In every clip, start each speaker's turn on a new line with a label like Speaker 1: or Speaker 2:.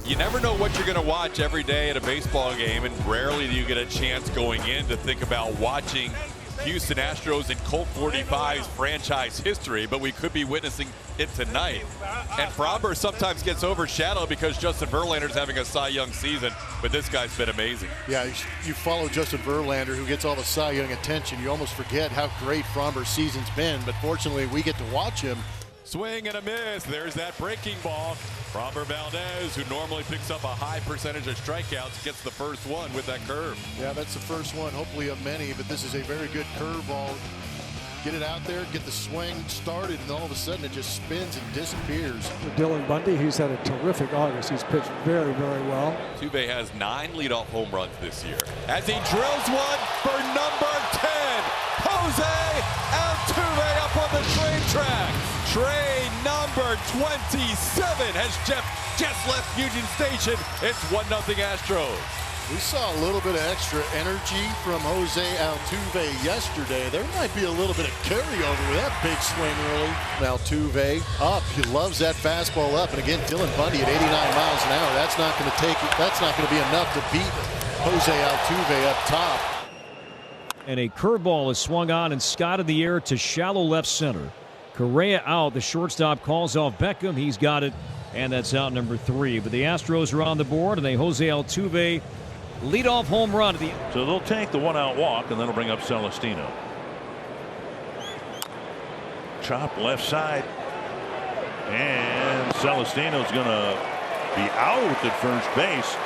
Speaker 1: You never know what you're going to watch every day at a baseball game, and rarely do you get a chance going in to think about watching Houston Astros in Colt 45's franchise history, but we could be witnessing it tonight. And Framber sometimes gets overshadowed because Justin Verlander's having a Cy Young season, but this guy's been amazing.
Speaker 2: Yeah, you follow Justin Verlander, who gets all the Cy Young attention. You almost forget how great Framber's season's been, but fortunately we get to watch him.
Speaker 1: Swing and a miss. There's that breaking ball. Framber Valdez, who normally picks up a high percentage of strikeouts, gets the first one with that curve.
Speaker 2: Yeah, that's the first one, hopefully of many, but this is a very good curveball. Get it out there, get the swing started, and all of a sudden it just spins and disappears.
Speaker 3: Dylan Bundy, he's had a terrific August. He's pitched very, very well.
Speaker 1: Altuve has 9 leadoff home runs this year. As he drills one for number 10, Jose Altuve up on the train track. Train number 27 has just left Union Station. It's 1-0 Astros.
Speaker 2: We saw a little bit of extra energy from Jose Altuve yesterday. There might be a little bit of carryover with that big swing early. Altuve up. He loves that fastball up. And again, Dylan Bundy at 89 miles an hour. That's not going to take it. That's not going to be enough to beat Jose Altuve up top.
Speaker 4: And a curveball is swung on and Scott in the air to shallow left center. Correa out. The shortstop calls off Beckham. He's got it. And that's out number 3. But the Astros are on the board, and a Jose Altuve leadoff home run.
Speaker 5: So they'll take the 1-out walk, and that'll bring up Celestino. Chop left side. And Celestino's going to be out at first base.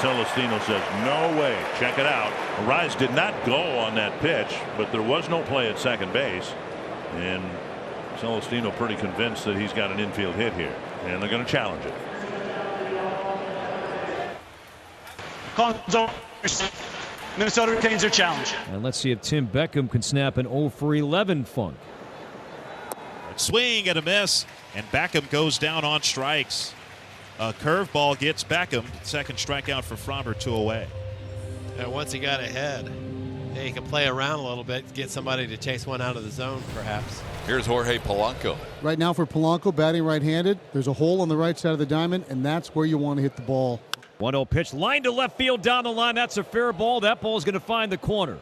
Speaker 5: Celestino says, no way. Check it out. Arraez did not go on that pitch, but there was no play at second base. And Celestino pretty convinced that he's got an infield hit here, and they're going to challenge it.
Speaker 6: Minnesota retains their challenge.
Speaker 4: And let's see if Tim Beckham can snap an 0-for-11 funk.
Speaker 7: Swing and a miss, and Beckham goes down on strikes. A curveball gets Beckham. Second strikeout for Framber, 2 away.
Speaker 8: And once he got ahead, he can play around a little bit, get somebody to chase one out of the zone, perhaps.
Speaker 1: Here's Jorge Polanco.
Speaker 3: Right now for Polanco, batting right-handed, there's a hole on the right side of the diamond, and that's where you want to hit the ball.
Speaker 4: 1-0 pitch, line to left field, down the line. That's a fair ball. That ball is going to find the corner.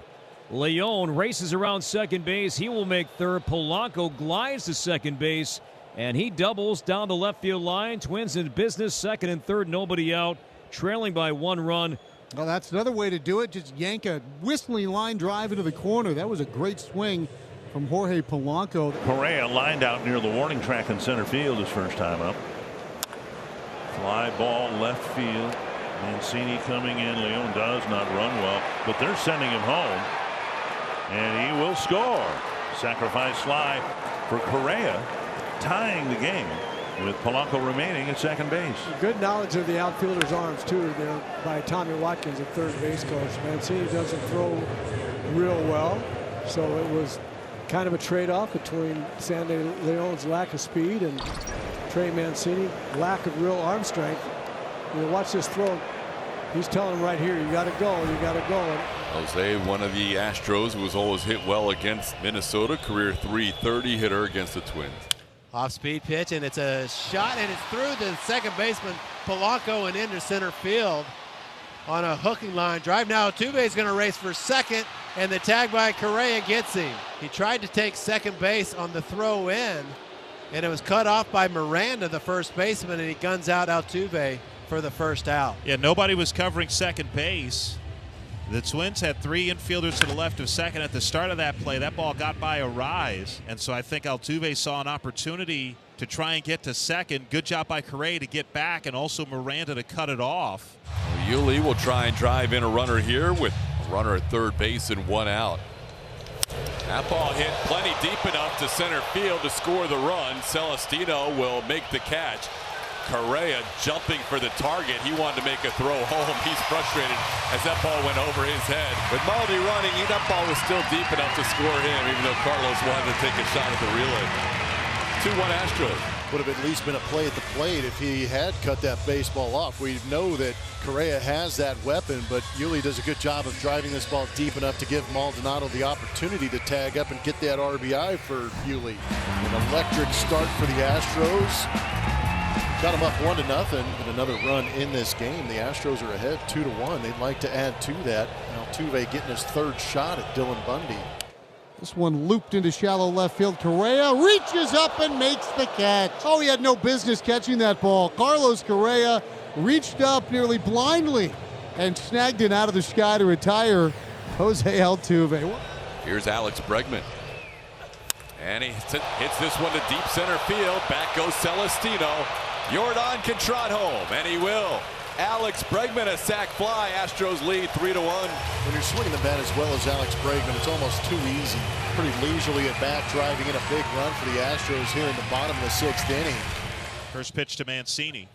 Speaker 4: Leon races around second base. He will make third. Polanco glides to second base, and he doubles down the left field line. Twins in business, second and third, nobody out, trailing by 1 run.
Speaker 3: Well, that's another way to do it. Just yank a whistling line drive into the corner. That was a great swing from Jorge Polanco.
Speaker 5: Correa lined out near the warning track in center field his first time up. Fly ball left field. Mancini coming in. Leon does not run well, but they're sending him home, and he will score. Sacrifice fly for Correa, tying the game with Polanco remaining at second base.
Speaker 3: Good knowledge of the outfielder's arms, too, there by Tommy Watkins, the third base coach. Mancini doesn't throw real well, so it was kind of a trade-off between Sandy Leon's lack of speed and Trey Mancini lack of real arm strength. You watch this throw. He's telling him right here, you got to go, you got to go.
Speaker 1: Jose, one of the Astros who has always hit well against Minnesota, career .330 hitter against the Twins.
Speaker 8: Off-speed pitch, and it's a shot, and it's through the second baseman Polanco and into center field on a hooking line drive. Now Altuve is going to race for second, and the tag by Correa gets him. He tried to take second base on the throw in, and it was cut off by Miranda, the first baseman, and he guns out Altuve for the first out.
Speaker 7: Yeah, nobody was covering second base. The Twins had 3 infielders to the left of second at the start of that play. That ball got by Arraez, and so I think Altuve saw an opportunity to try and get to second. Good job by Correa to get back, and also Miranda to cut it off.
Speaker 1: Yuli will try and drive in a runner here with a runner at third base and 1 out. That ball hit plenty deep enough to center field to score the run. Celestino will make the catch. Correa jumping for the target. He wanted to make a throw home. He's frustrated as that ball went over his head. With Maldi running, that ball was still deep enough to score him, even though Carlos wanted to take a shot at the relay. 2-1 Astros.
Speaker 2: Would have at least been a play at the plate if he had cut that baseball off. We know that Correa has that weapon, but Yuli does a good job of driving this ball deep enough to give Maldonado the opportunity to tag up and get that RBI for Yuli. An electric start for the Astros. Got them up 1-0, and another run in this game. The Astros are ahead 2-1. They'd like to add to that. Altuve getting his third shot at Dylan Bundy.
Speaker 9: This one looped into shallow left field. Correa reaches up and makes the catch. Oh, he had no business catching that ball. Carlos Correa reached up nearly blindly and snagged it out of the sky to retire Jose Altuve.
Speaker 1: Here's Alex Bregman. And he hits this one to deep center field. Back goes Celestino. Yordan can trot home, and he will. Alex Bregman, a sac fly. Astros lead 3-1.
Speaker 2: When you're swinging the bat as well as Alex Bregman, it's almost too easy. Pretty leisurely at bat, driving in a big run for the Astros here in the bottom of the 6th inning.
Speaker 7: First pitch to Mancini.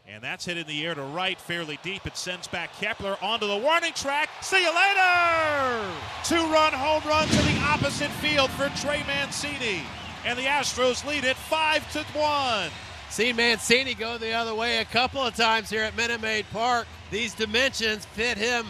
Speaker 7: And that's hit in the air to right, fairly deep. It sends back Kepler onto the warning track. See you later! 2-run home run to the opposite field for Trey Mancini. And the Astros lead it 5-1.
Speaker 8: Seen Mancini go the other way a couple of times here at Minute Maid Park. These dimensions fit him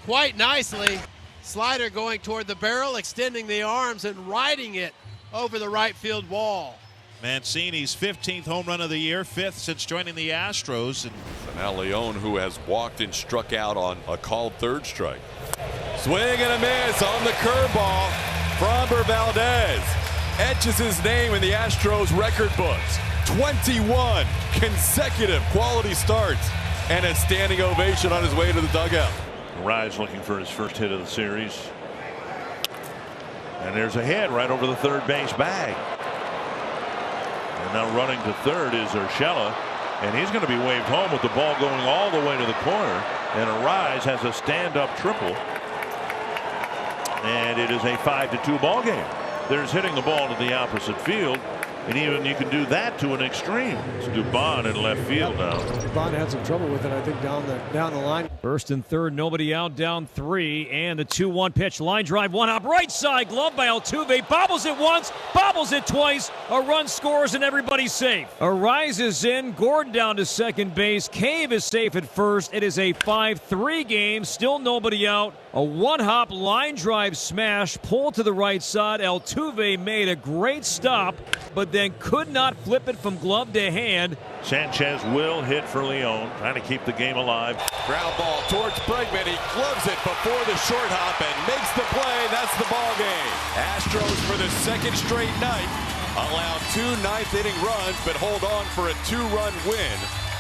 Speaker 8: quite nicely. Slider going toward the barrel, extending the arms and riding it over the right field wall.
Speaker 7: Mancini's 15th home run of the year, 5th since joining the Astros. And
Speaker 1: so now Leon, who has walked and struck out on a called third strike. Swing and a miss on the curveball. Framber Valdez etches his name in the Astros record books. 21 consecutive quality starts and a standing ovation on his way to the dugout.
Speaker 5: Rise looking for his first hit of the series. And there's a hit right over the third base bag. And now running to third is Urshela, and he's going to be waved home with the ball going all the way to the corner. And Arise has a stand-up triple. And it is a 5-2 ball game. There's hitting the ball to the opposite field. And even you can do that to an extreme. It's Dubon in left field now.
Speaker 3: Dubon had some trouble with it, I think, down the line.
Speaker 4: First and third, nobody out, down 3, and the 2-1 pitch. Line drive, one hop, right side, glove by Altuve. Bobbles it once, bobbles it twice. A run scores, and everybody's safe. Arises in, Gordon down to second base. Cave is safe at first. It is a 5-3 game, still nobody out. A one-hop line drive smash, pull to the right side. Altuve made a great stop, but then could not flip it from glove to hand.
Speaker 5: Sanchez will hit for Leon, trying to keep the game alive.
Speaker 1: Ground ball towards Bregman. He gloves it before the short hop and makes the play. That's the ball game. Astros for the second straight night allow 2 ninth-inning runs, but hold on for a 2-run win